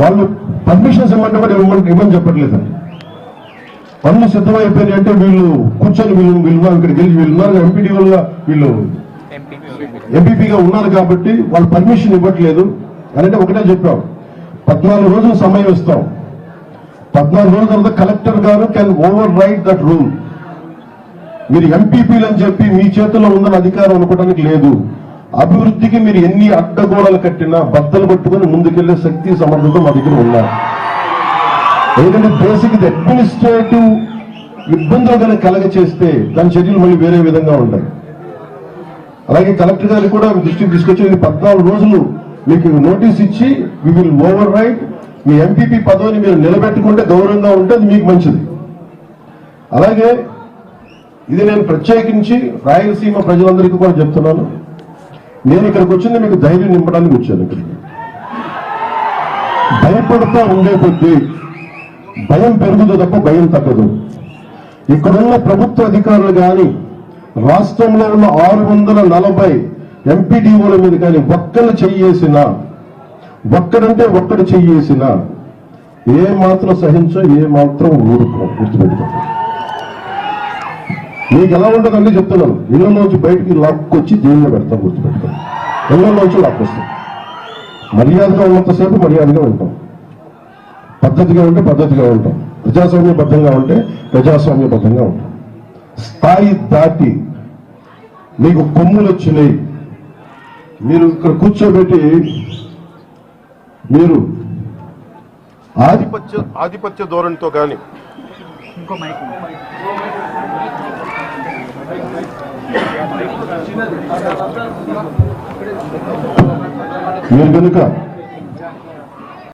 వాళ్ళు పర్మిషన్స్ ఇవ్వమంటే కూడా ఇవ్వమని చెప్పట్లేదండి. పనులు సిద్ధమైపోయినాయి అంటే వీళ్ళు కూర్చొని వీళ్ళు ఇక్కడికి వెళ్ళి వీళ్ళు ఉన్నారు ఎంపీడీఓలుగా, వీళ్ళు ఎంపీపీగా ఉన్నారు కాబట్టి వాళ్ళు పర్మిషన్ ఇవ్వట్లేదు అంటే ఒకటే చెప్పాం, 14 రోజులు సమయం ఇస్తాం. 14 రోజుల తర్వాత కలెక్టర్ గారు can over right that rule. మీరు ఎంపీపీలు అని చెప్పి మీ చేతుల్లో ఉందని అధికారం అనుకోవడానికి లేదు. అభివృద్ధికి మీరు ఎన్ని అడ్డగోడలు కట్టినా బద్దలు పట్టుకుని ముందుకెళ్లే శక్తి సమర్థత మా దగ్గర ఉన్నారు. ఏదైనా బేసిక్ అడ్మినిస్ట్రేటివ్ ఇబ్బందులు కనుక కలగ చేస్తే దాని చర్యలు మళ్ళీ వేరే విధంగా ఉంటాయి. అలాగే కలెక్టర్ గారికి కూడా దృష్టికి తీసుకొచ్చి 14 రోజులు మీకు నోటీస్ ఇచ్చి వి విల్ ఓవర్ రైట్, మీ ఎంపీపీ పదవిని మీరు నిలబెట్టుకుంటే గౌరవంగా ఉంటే అది మీకు మంచిది. అలాగే ఇది నేను ప్రత్యేకించి రాయలసీమ ప్రజలందరికీ కూడా చెప్తున్నాను, నేను ఇక్కడికి వచ్చింది మీకు ధైర్యం నింపడానికి వచ్చాను. ఇక్కడికి భయపడుతూ ఉండే కొద్దీ భయం పెరుగుతుంది తప్ప భయం తగ్గదు. ఇక్కడున్న ప్రభుత్వ అధికారులు కానీ రాష్ట్రంలో ఉన్న 640 ఎంపీడీఓల మీద కానీ ఒక్కరు చెయ్యేసినా, ఒక్కడంటే ఒక్కడు చెయ్యేసినా ఏ మాత్రం సహించో ఏ మాత్రం ఊరుకో. గుర్తుపెట్టుకోండి. మీకు ఎలా ఉంటుందండి చెప్తున్నాను, ఇళ్లలోంచి బయటికి లాక్కొచ్చి జైల్లో పెడతాం. గుర్తుపెట్టుకోండి. ఇళ్లలోంచి లాక్కొస్తాం. మర్యాదగా ఉన్నంతసేపు మర్యాదగా ఉంటాం, పద్ధతిగా ఉంటే పద్ధతిగా ఉంటాం, ప్రజాస్వామ్యబద్ధంగా ఉంటే ప్రజాస్వామ్యబద్ధంగా ఉంటాం. స్థాయి దాటి మీకు కొమ్ములు వచ్చినాయి, మీరు ఇక్కడ కూర్చోబెట్టి మీరు ఆధిపత్య ధోరణితో కానీ మీరు కనుక